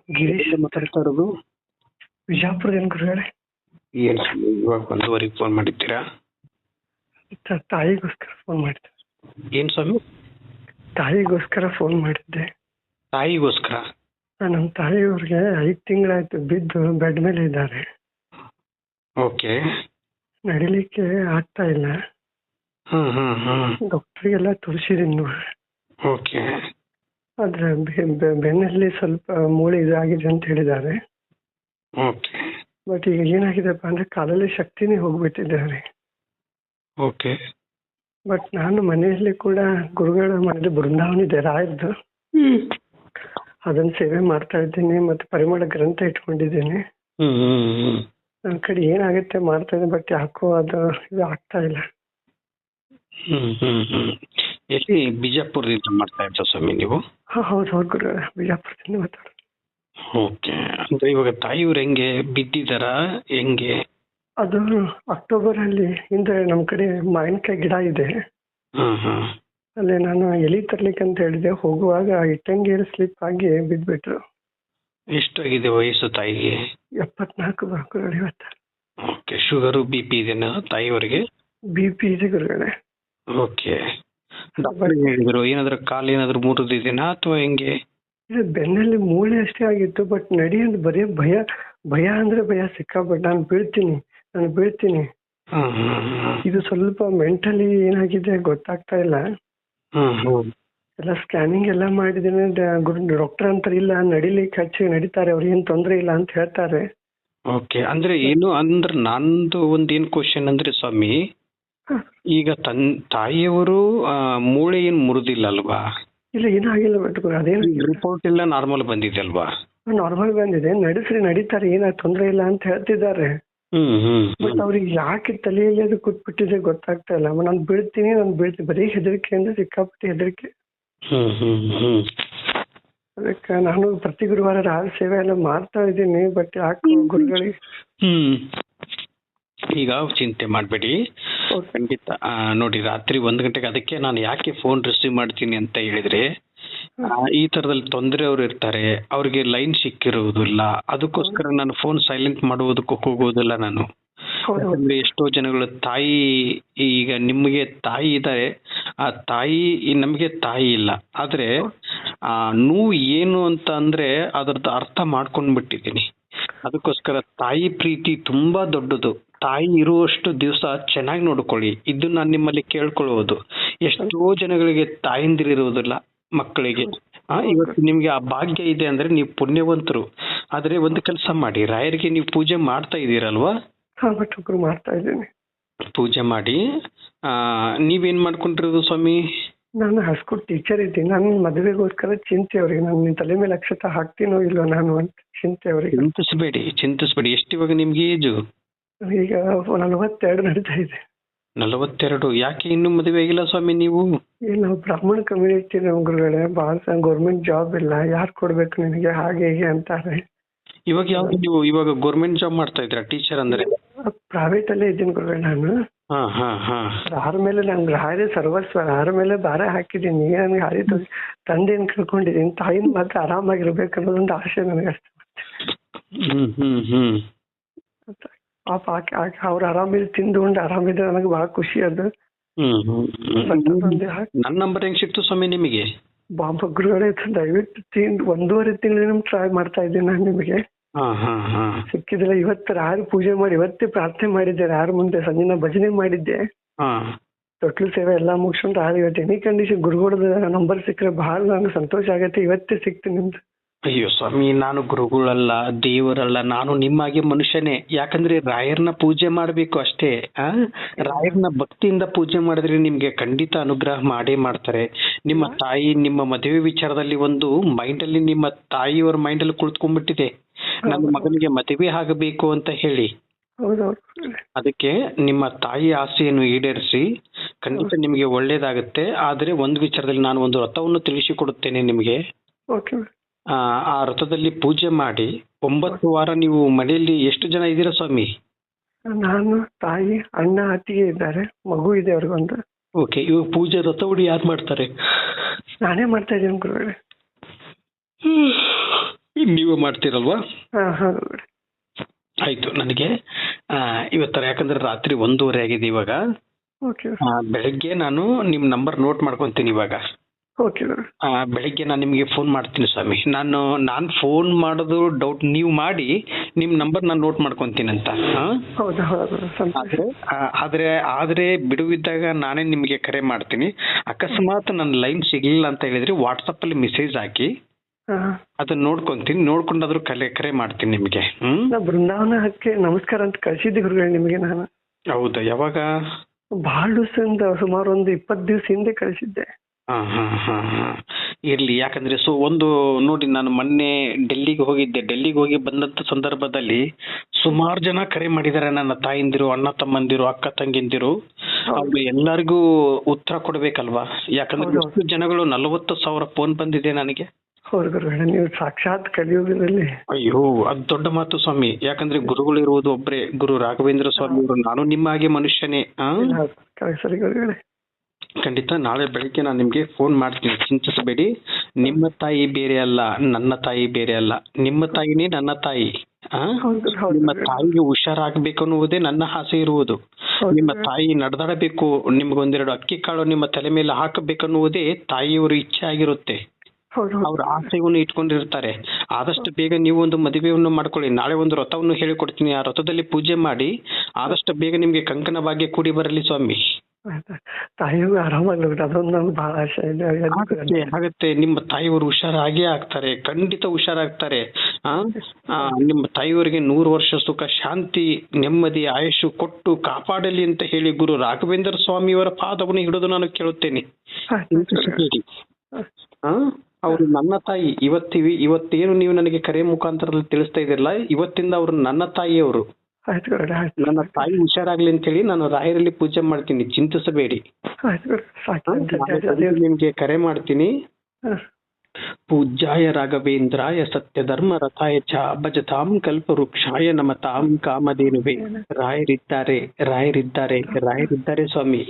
ಗಿರೀಶ್ ಮಾತಾಡ್ತಾ ಇರೋದು ವಿಜಾಪುರದಿಂದ ಗುರುಗಳೇ. ಏನು ಇವಾಗ 1:15 ಫೋನ್ ಮಾಡಿದ್ದೀರಾ? ತಾಯಿಗೋಸ್ಕರ ಫೋನ್ ಮಾಡಿದ್ದೆ. ಏನು ಸ್ವಾಮಿ? ತಾಯಿಗೋಸ್ಕರ ಫೋನ್ ಮಾಡಿದ್ದೆ. ತಾಯಿಗೋಸ್ಕರ? ನಮ್ಮ ತಾಯಿಯವ್ರಿಗೆ 5 ತಿಂಗಳಾಯ್ತು ಬಿದ್ದು ಬೆಡ್ ಮೇಲೆ ಇದ್ದಾರೆ. ಓಕೆ. ನಡಿಲಿಕ್ಕೆ ಆಗ್ತಾ ಇಲ್ಲ. ಡಾಕ್ಟ್ರಿಗೆಲ್ಲ ತೋರಿಸಿದ್ದೀನಿ. ಓಕೆ. ಆದ್ರೆ ಬೆನ್ನಲ್ಲಿ ಸ್ವಲ್ಪ ಮೂಳೆ ಇದಾಗಿದೆ ಅಂತ ಹೇಳಿದ್ದಾರೆ. ಓಕೆ. ಬಟ್ ಈಗ ಏನಾಗಿದೆಪ್ಪ ಅಂದ್ರೆ ಕಾಲಲ್ಲಿ ಶಕ್ತಿನೇ ಹೋಗ್ಬಿಟ್ಟಿದ್ದಾರೆ. ಓಕೆ. ಬಟ್ ನಾನು ಮನೆಯಲ್ಲಿ ಕೂಡ ಗುರುಗಳ ಮನೇಲಿ ಬೃಂದಾವನ ಇದೆ ರಾಯರ್ದು, ಅದನ್ನ ಸೇವೆ ಮಾಡ್ತಾ ಇದ್ದೀನಿ. ಮತ್ತೆ ಪರಿಮಳ ಗ್ರಂಥ ಇಟ್ಕೊಂಡಿದ್ದೀನಿ. ನನ್ನ ಕಡೆ ಏನಾಗುತ್ತೆ ಮಾಡ್ತಾ ಇದ್ದೀನಿ, ಬಟ್ ಯಾಕೋ ಅದು ಇದು ಆಗ್ತಾ ಇಲ್ಲ. ಎಲ್ಲಿ ಬಿಜಾಪುರದಿಂದ ಮಾಡ್ತಾ ಇದ್ದ ಸ್ವಾಮಿ ನೀವು? ಹೌದು ಗುರುಗಳ, ಬಿಜಾಪುರದಿಂದ ಮಾತಾಡೋದು. ಓಕೆ. ಅಂದ್ರೆ ಇವಾಗ ತಾಯಿಯವ್ರು ಹೆಂಗೆ ಬಿದ್ದಿದಾರ ಹೆಂಗೆ? ಅದು ಅಕ್ಟೋಬರ್ ಅಲ್ಲಿ ಹಿಂದೆ ನಮ್ಮ ಕಡೆ ಮಾವಿನಕಾಯಿ ಗಿಡ ಇದೆ, ಅಲ್ಲಿ ನಾನು ಎಲಿ ತರ್ಲಿಕ್ಕೆ ಅಂತ ಹೇಳಿದೆ. ಹೋಗುವಾಗ ಇಟ್ಟಂಗಿಯಲ್ಲಿ ಸ್ಲಿಪ್ ಆಗಿ ಬಿದ್ಬಿಟ್ರು. ಎಷ್ಟಾಗಿದೆ ವಯಸ್ಸು ತಾಯಿಗೆ? 74 ಗುರುಗಳು ಇವತ್ತು. ಓಕೆ. ಶುಗರು BP ಇದೆನಾ ತಾಯಿಯವರಿಗೆ? BP ಇದೆ ಗುರುಗಳೇ. ಓಕೆ. ಡಾಕ್ಟರ್ ಹೇಳಿದ್ರು ಏನಾದ್ರು ಕಾಲು ಏನಾದ್ರು ಮುರಿದಿದೆನಾ ಅಥವಾ ಹೆಂಗೆ? ಇದು ಬೆನ್ನಲ್ಲಿ ಮೂಳೆ ಅಷ್ಟೇ ಆಗಿತ್ತು, ಬಟ್ ನಡೆಯೋದು ಬರೀ ಭಯ ಭಯ ಅಂದ್ರೆ ಭಯ ಸಿಕ್ಕಾಪಟ್ಟೆ. ನಾನು ಬೀಳ್ತೀನಿ. ಇದು ಸ್ವಲ್ಪ ಮೆಂಟಲಿ ಏನಾಗಿದೆ ಗೊತ್ತಾಗ್ತಾ ಇಲ್ಲ. ಎಲ್ಲ ಸ್ಕ್ಯಾನಿಂಗ್ ಎಲ್ಲ ಮಾಡಿದ್ದೀನಿ. ಡಾಕ್ಟರ್ ಅಂತಾರೆ ಇಲ್ಲ ನಡಿಲಿಕ್ಕೆ ಹಚ್ಚಿ ನಡೀತಾರೆ, ಅವ್ರು ಏನ್ ತೊಂದರೆ ಇಲ್ಲ ಅಂತ ಹೇಳ್ತಾರೆ. ಓಕೆ. ಅಂದ್ರೆ ಏನು ಅಂದ್ರೆ ನಂದು ಒಂದೇನ್ ಕ್ವಶನ್ ಅಂದ್ರೆ ಸ್ವಾಮಿ, ಈಗ ತಾಯಿಯವರು ಮೂಳೆ ಏನ್ ಮುರಿದಿಲ್ಲ ಅಲ್ವಾ? ಇಲ್ಲ ಏನಾಗಿಲ್ಲ. ಬಟ್ ಅದೇನು ರಿಪೋರ್ಟ್ ಎಲ್ಲ ನಾರ್ಮಲ್ ಬಂದಿದೆ ಅಲ್ವಾ? ನಾರ್ಮಲ್ ಬಂದಿದೆ, ನಡೀತಾರೆ, ಏನಾದ್ರು ತೊಂದರೆ ಇಲ್ಲ ಅಂತ ಹೇಳ್ತಿದ್ದಾರೆ. ಬಟ್ ಅವ್ರಿಗೆ ಯಾಕೆ ತಲೆಯಲ್ಲಿ ಅದು ಕೂತ್ಬಿಟ್ಟಿದೆ ಗೊತ್ತಾಗ್ತಾ ಇಲ್ಲ. ನಾನು ಬೀಳ್ತೀನಿ ಬರೀ ಹೆದರಿಕೆ ಅಂದ್ರೆ ಸಿಕ್ಕಾಪಟ್ಟೆ ಹೆದರಿಕೆ. ಅದಕ್ಕೆ ನಾನು ಪ್ರತಿ ಗುರುವಾರ ರಾಜ ಸೇವೆ ಎಲ್ಲ ಮಾಡ್ತಾ ಇದ್ದೀನಿ. ಬಟ್ ಯಾಕೆ ಗುರುಗಳಿಗೆ ಈಗ ಚಿಂತೆ ಮಾಡಬೇಡಿ, ಖಂಡಿತ ನೋಡಿ ರಾತ್ರಿ 1 ಗಂಟೆಗೆ. ಅದಕ್ಕೆ ನಾನು ಯಾಕೆ ಫೋನ್ ರಿಸೀವ್ ಮಾಡ್ತೀನಿ ಅಂತ ಹೇಳಿದ್ರೆ, ಈ ತರದಲ್ಲಿ ತೊಂದರೆ ಅವ್ರು ಇರ್ತಾರೆ, ಅವ್ರಿಗೆ ಲೈನ್ ಸಿಕ್ಕಿರುವುದಿಲ್ಲ. ಅದಕ್ಕೋಸ್ಕರ ನಾನು ಫೋನ್ ಸೈಲೆಂಟ್ ಮಾಡುವುದಕ್ಕೂ ಹೋಗೋದಿಲ್ಲ ನಾನು. ಯಾಕಂದ್ರೆ ಎಷ್ಟೋ ಜನಗಳು ತಾಯಿ, ಈಗ ನಿಮಗೆ ತಾಯಿ ಇದ್ದಾರೆ, ಆ ತಾಯಿ ನಮಗೆ ತಾಯಿ ಇಲ್ಲ. ಆದ್ರೆ ಆ ನೋವು ಏನು ಅಂತ ಅಂದ್ರೆ ಅದರದ್ದು ಅರ್ಥ ಮಾಡ್ಕೊಂಡ್ಬಿಟ್ಟಿದ್ದೀನಿ. ಅದಕ್ಕೋಸ್ಕರ ತಾಯಿ ಪ್ರೀತಿ ತುಂಬಾ ದೊಡ್ಡದು. ತಾಯಿ ಇರುವಷ್ಟು ದಿವಸ ಚೆನ್ನಾಗಿ ನೋಡ್ಕೊಳ್ಳಿ. ಇದು ನಾನು ನಿಮ್ಮಲ್ಲಿ ಕೇಳ್ಕೊಳ್ಳುವುದು. ಎಷ್ಟೋ ಜನಗಳಿಗೆ ತಾಯಿಂದಿರುವುದಿಲ್ಲ ಮಕ್ಕಳಿಗೆ. ಇವತ್ತು ನಿಮ್ಗೆ ಆ ಭಾಗ್ಯ ಇದೆ ಅಂದ್ರೆ ನೀವು ಪುಣ್ಯವಂತರು. ಆದ್ರೆ ಒಂದು ಕೆಲಸ ಮಾಡಿ, ರಾಯರಿಗೆ ನೀವು ಪೂಜೆ ಮಾಡ್ತಾ ಇದ್ದೀರಲ್ವಾ? ಮಾಡ್ತಾ ಇದ್ದೀನಿ. ಪೂಜೆ ಮಾಡಿ. ನೀವೇನ್ ಮಾಡ್ಕೊಂಡಿರೋದು ಸ್ವಾಮಿ? ನಾನು ಹೈಸ್ಕೂಲ್ ಟೀಚರ್ ಇದ್ದೀನಿ. ನನ್ನ ಮದುವೆಗೋಸ್ಕರ ಚಿಂತೆ ಅವ್ರಿಗೆ. ನಾನು ನಿನ್ ತಲೆ ಮೇಲೆ ಅಕ್ಷತ ಹಾಕ್ತೀನೋ ಇಲ್ಲೋ ನಾನು ಅಂತ ಚಿಂತೆ ಅವ್ರಿಗೆ. ಚಿಂತಿಸ್ಬೇಡಿ. ಎಷ್ಟು ಇವಾಗ ನಿಮ್ಗೆ ಏಜು? ಈಗ 42 ನಡೀತಾ ಇದೆ. 42? ಯಾಕೆ ಇನ್ನೂ ಮದುವೆ ಆಗಿಲ್ಲ ಸ್ವಾಮಿ ನೀವು? ನಾವು ಬ್ರಾಹ್ಮಣ ಕಮ್ಯುನಿಟಿ ನಮ್ಮ ಗುರುಗಳೇ. ಭಾಳ ಗೌರ್ಮೆಂಟ್ ಜಾಬ್ ಇಲ್ಲ, ಯಾರು ಕೊಡ್ಬೇಕು ನಿನಗೆ ಹಾಗೆ ಹೀಗೆ ಅಂತಾರೆ. ಇವಾಗ ಯಾವ್ದು ನೀವು ಇವಾಗ ಗೌರ್ಮೆಂಟ್ ಜಾಬ್ ಮಾಡ್ತಾ ಇದ್ದೀರಾ? ಟೀಚರ್ ಅಂದ್ರೆ? ಪ್ರೈವೇಟ್ ಅಲ್ಲೇ ಇದ್ದೀನಿ ಗುರುಗಳೇ ನಾನು. ಯಾರ ಮೇಲೆ ನಂಗೆ ಹಾರಿ ಸರ್ವಸ್ವ, ಯಾರ ಮೇಲೆ ಭಾರ ಹಾಕಿದ್ದೀನಿ. ನನಗೆ ಹಾರಿ ತಂದೆಯನ್ನು ಕಳ್ಕೊಂಡಿದ್ದೀನಿ, ತಾಯಿನ ಮಾತ್ರ ಆರಾಮಾಗಿರ್ಬೇಕು ಅನ್ನೋದೊಂದು ಆಸೆ ನನಗೆ ಅಷ್ಟೇ. ಪಾಪ ಅವ್ರು ಆರಾಮಿದ್ದು ತಿಂದುಕೊಂಡು ಆರಾಮಿದ್ರೆ ನನಗೆ ಬಹಳ ಖುಷಿ. ಅದು ನನ್ನ ನಂಬರ್ ಹೆಂಗ್ ಸಿಕ್ತು ಸ್ವಾಮಿ ನಿಮಗೆ? ಬಾಬಾ ಗುರುಗಳೇ ದಯವಿಟ್ಟು 1.5 ತಿಂಗಳಿಂದ ಟ್ರೈ ಮಾಡ್ತಾ ಇದ್ದೀನಿ ನಾನು ನಿಮಗೆ. ಸಿಕ್ಕಿದ್ರೆ ಇವತ್ತು ರಾರು ಪೂಜೆ ಮಾಡಿ ಇವತ್ತೇ ಪ್ರಾರ್ಥನೆ ಮಾಡಿದ್ದೆ. ರಾರ ಮುಂದೆ ಸಂಜೆ ಭಜನೆ ಮಾಡಿದ್ದೆ. ತೊಟ್ಲು ಸೇವೆ ಎಲ್ಲ ಮುಗಿಸ್ಕೊಂಡು ರಾರು ಇವತ್ತು ಎನಿ ಕಂಡೀಷನ್ ಗುರುಗಳದ ನಂಬರ್ ಸಿಕ್ಕರೆ ಬಹಳ ನನಗೆ ಸಂತೋಷ ಆಗತ್ತೆ. ಇವತ್ತೇ ಸಿಕ್ತು ನಿಮ್ದು. ಅಯ್ಯೋ ಸ್ವಾಮಿ, ನಾನು ಗುರುಗಳಲ್ಲ, ದೇವರಲ್ಲ, ನಾನು ನಿಮ್ಮಾಗೆ ಮನುಷ್ಯನೇ. ಯಾಕಂದ್ರೆ ರಾಯರ್ನ ಪೂಜೆ ಮಾಡ್ಬೇಕು ಅಷ್ಟೇ. ರಾಯರ್ನ ಭಕ್ತಿಯಿಂದ ಪೂಜೆ ಮಾಡಿದ್ರೆ ನಿಮ್ಗೆ ಖಂಡಿತ ಅನುಗ್ರಹ ಮಾಡೇ ಮಾಡ್ತಾರೆ. ನಿಮ್ಮ ತಾಯಿ ನಿಮ್ಮ ಮದುವೆ ವಿಚಾರದಲ್ಲಿ ಒಂದು ಮೈಂಡಲ್ಲಿ ನಿಮ್ಮ ತಾಯಿಯವರ ಮೈಂಡಲ್ಲಿ ಕುಳಿತುಕೊಂಡ್ಬಿಟ್ಟಿದೆ, ನನ್ನ ಮಗನಿಗೆ ಮದುವೆ ಆಗಬೇಕು ಅಂತ ಹೇಳಿ. ಅದಕ್ಕೆ ನಿಮ್ಮ ತಾಯಿ ಆಸೆಯನ್ನು ಈಡೇರಿಸಿ ಖಂಡಿತ ನಿಮಗೆ ಒಳ್ಳೇದಾಗುತ್ತೆ. ಆದ್ರೆ ಒಂದು ವಿಚಾರದಲ್ಲಿ ನಾನು ಒಂದು ವ್ರತವನ್ನು ತಿಳಿಸಿಕೊಡುತ್ತೇನೆ ನಿಮಗೆ. ಆ ವ್ರತದಲ್ಲಿ ಪೂಜೆ ಮಾಡಿ 9 ವಾರ ನೀವು ಮನೆಯಲ್ಲಿ ಎಷ್ಟು ಜನ ಇದ್ದೀರಾ ಸ್ವಾಮಿ? ನಾನು, ತಾಯಿ, ಅಣ್ಣ, ಅತ್ತಿಗೆ ಇದ್ದಾರೆ, ಮಗು ಇದೆ ಅವ್ರಿಗೊಂದು. ಓಕೆ. ಇವಾಗ ಪೂಜೆ ವ್ರತವನ್ನು ಯಾರು ಮಾಡ್ತಾರೆ? ನಾನೇ ಮಾಡ್ತಾ ಇದ್ದೀನಿ ಗುರುಗಳೇ. ನೀವು ಮಾಡ್ತೀರಲ್ವಾ? ಹಾ ಹೌದು ಗುರುಗಳೇ. ಆಯ್ತು. ನನಗೆ ಇವತ್ತರ ಯಾಕಂದ್ರೆ ರಾತ್ರಿ 1:30 ಆಗಿದೆ ಇವಾಗ. ಓಕೆ ಬೆಳಗ್ಗೆ ನಾನು ನಿಮ್ ನಂಬರ್ ನೋಟ್ ಮಾಡ್ಕೊಂತೀನಿ ಇವಾಗ. ಓಕೆ ಗುರು. ಬೆಳಿಗ್ಗೆ ನಾನು ನಿಮಗೆ ಫೋನ್ ಮಾಡ್ತೀನಿ ಸ್ವಾಮಿ. ನಾನು ಫೋನ್ ಮಾಡೋದು ಡೌಟ್, ನೀವು ಮಾಡಿ ನಿಮ್ ನಂಬರ್ ನಾನು ನೋಟ್ ಮಾಡ್ಕೊಂತೀನಂತ. ಹೌದಾ ಹೌದು ಸಂತೋಷ. ಆದ್ರೆ ಬಿಡುವಿದ್ದಾಗ ನಾನೇ ನಿಮಗೆ ಕರೆ ಮಾಡ್ತೀನಿ. ಅಕಸ್ಮಾತ್ ನನ್ನ ಲೈನ್ ಸಿಗ್ಲಿಲ್ಲ ಅಂತ ಹೇಳಿದ್ರೆ ವಾಟ್ಸಪ್ ಅಲ್ಲಿ ಮೆಸೇಜ್ ಹಾಕಿ, ಅದನ್ನ ನೋಡ್ಕೊಂತೀನಿ. ನೋಡ್ಕೊಂಡಾದ್ರೂ ಕರೆ ಮಾಡ್ತೀನಿ ನಿಮಗೆ. ನಾ ಬೃಂದಾವನಕ್ಕೆ ನಮಸ್ಕಾರ ಅಂತ ಕಳ್ಸಿದ್ದೆ ಗುರುಗಳೇ ನಿಮಗೆ ನಾನು. ಹೌದಾ? ಯಾವಾಗ? ಬಹಳ ದಿವಸದಿಂದ, ಸುಮಾರು ಒಂದು 20 ದಿವಸ ಹಿಂದೆ ಕಳಿಸಿದ್ದೆ. ಇರ್ಲಿ. ಯಾಕಂದ್ರೆ ಒಂದು ನೋಡಿ, ನಾನು ಮೊನ್ನೆ ಡೆಲ್ಲಿಗೆ ಹೋಗಿದ್ದೆ. ಡೆಲ್ಲಿಗೆ ಹೋಗಿ ಬಂದಂತ ಸಂದರ್ಭದಲ್ಲಿ ಸುಮಾರು ಜನ ಕರೆ ಮಾಡಿದ್ದಾರೆ. ನನ್ನ ತಾಯಿಂದಿರು, ಅಣ್ಣ ತಮ್ಮಂದಿರು, ಅಕ್ಕ ತಂಗಿಂದಿರು. ಅವ್ರು ಎಲ್ಲರಿಗೂ ಉತ್ತರ ಕೊಡ್ಬೇಕಲ್ವಾ? ಯಾಕಂದ್ರೆ ಎಷ್ಟು ಜನಗಳು 40,000 ಫೋನ್ ಬಂದಿದೆ ನನಗೆ. ಹೌದು ಗುರುಗಳೇ, ನೀವು ಸಾಕ್ಷಾತ್ ಕಲಿಯುಗದಲ್ಲಿ. ಅಯ್ಯೋ, ಅದು ದೊಡ್ಡ ಮಾತು ಸ್ವಾಮಿ. ಯಾಕಂದ್ರೆ ಗುರುಗಳು ಇರುವುದು ಒಬ್ರೆ, ಗುರು ರಾಘವೇಂದ್ರ ಸ್ವಾಮಿ ಅವರು. ನಾನು ನಿಮ್ಮ ಹಾಗೆ ಮನುಷ್ಯನೇ. ಸರಿ ಗುರುಗಳೇ. ಖಂಡಿತ ನಾಳೆ ಬೆಳಿಗ್ಗೆ ನಾನು ನಿಮ್ಗೆ ಫೋನ್ ಮಾಡ್ತೀನಿ, ಚಿಂತಿಸಬೇಡಿ. ನಿಮ್ಮ ತಾಯಿ ಬೇರೆ ಅಲ್ಲ, ನನ್ನ ತಾಯಿ ಬೇರೆ ಅಲ್ಲ. ನಿಮ್ಮ ತಾಯಿನೇ ನನ್ನ ತಾಯಿ. ನಿಮ್ಮ ತಾಯಿಗೆ ಹುಷಾರಾಗ್ಬೇಕು ಅನ್ನುವುದೇ ನನ್ನ ಆಸೆ ಇರುವುದು. ನಿಮ್ಮ ತಾಯಿ ನಡೆದಾಡಬೇಕು, ನಿಮ್ಗೊಂದೆರಡು ಅಕ್ಕಿ ಕಾಳು ನಿಮ್ಮ ತಲೆ ಮೇಲೆ ಹಾಕಬೇಕನ್ನುವುದೇ ತಾಯಿಯವರು ಇಚ್ಛೆ ಆಗಿರುತ್ತೆ. ಅವ್ರ ಆಸೆಯನ್ನು ಇಟ್ಕೊಂಡಿರ್ತಾರೆ. ಆದಷ್ಟು ಬೇಗ ನೀವು ಒಂದು ಮದುವೆಯನ್ನು ಮಾಡ್ಕೊಳ್ಳಿ. ನಾಳೆ ಒಂದು ವ್ರತವನ್ನು ಹೇಳಿಕೊಡ್ತೀನಿ. ಆ ವ್ರತದಲ್ಲಿ ಪೂಜೆ ಮಾಡಿ ಆದಷ್ಟು ಬೇಗ ನಿಮ್ಗೆ ಕಂಕಣ ಭಾಗ್ಯ ಕೂಡಿ ಬರಲಿ ಸ್ವಾಮಿ. ತಾಯಿಗೂ ಆರಾಮಾಗ್ಲಿ, ಅದೊಂದು ನಮ್ಗೆ ಬಹಳ ಆಸೆ ಇದೆ. ಆಗತ್ತೆ. ನಿಮ್ಮ ತಾಯಿಯವರು ಹುಷಾರಾಗೇ ಆಗ್ತಾರೆ, ಖಂಡಿತ ಹುಷಾರಾಗ್ತಾರೆ. ನಿಮ್ಮ ತಾಯಿಯವರಿಗೆ 100 ವರ್ಷ ಸುಖ, ಶಾಂತಿ, ನೆಮ್ಮದಿ, ಆಯುಷು ಕೊಟ್ಟು ಕಾಪಾಡಲಿ ಅಂತ ಹೇಳಿ ಗುರು ರಾಘವೇಂದ್ರ ಸ್ವಾಮಿಯವರ ಪಾದವನ್ನು ಹಿಡಿದು ನಾನು ಕೇಳುತ್ತೇನೆ. ಅವರು ನನ್ನ ತಾಯಿ. ಇವತ್ತೇನು ನೀವು ನನಗೆ ಕರೆ ಮುಖಾಂತರದಲ್ಲಿ ತಿಳಿಸ್ತಾ ಇದ್ದೀರಲ್ಲ, ಇವತ್ತಿಂದ ಅವರು ನನ್ನ ತಾಯಿಯವರು. ನನ್ನ ತಾಯಿ ಹುಷಾರಾಗ್ಲಿ ಅಂತ ಹೇಳಿ ನಾನು ರಾಯರಲ್ಲಿ ಪೂಜೆ ಮಾಡ್ತೀನಿ, ಚಿಂತಿಸಬೇಡಿ. ನಿಮ್ಗೆ ಕರೆ ಮಾಡ್ತೀನಿ. ಪೂಜ್ಯಾಯ ರಾಘವೇಂದ್ರಾಯ ಸತ್ಯಧರ್ಮ ರಥಾಯ ಚ ಭಜತಾಂ ಕಲ್ಪವೃಕ್ಷಾಯ ನಮತಾಂ ಕಾಮಧೇನುವೆ. ರಾಯರಿದ್ದಾರೆ ಸ್ವಾಮಿ.